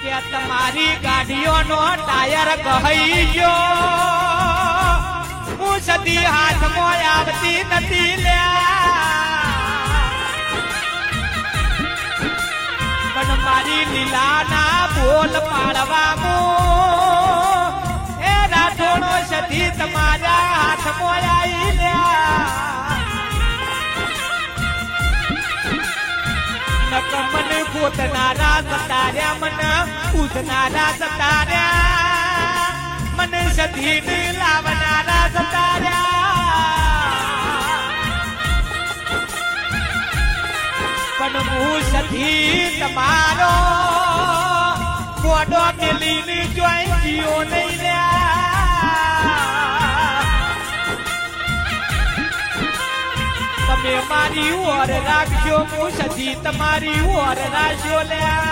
કે તમારી ગાડીઓનો ટાયર કહી ગયો હું સદી હાથમાં આવતી નથી લ્યા પણ મારી લીલાના બોલ પાડવામાં એ રાઠોડો સદી તમારા હાથમાં આવી લ્યા મને ગોતનારા સતાર્યા મને પૂછનારા સતાર્યા મને સધી લાવનારા સતાર્યા પણ હું સધી તમારો મોઢો મેલીને જોઈ જીઓ નહીં તમે મારી ઓર રાખજો હું સધી તમારી ઓર રાખજો લ્યા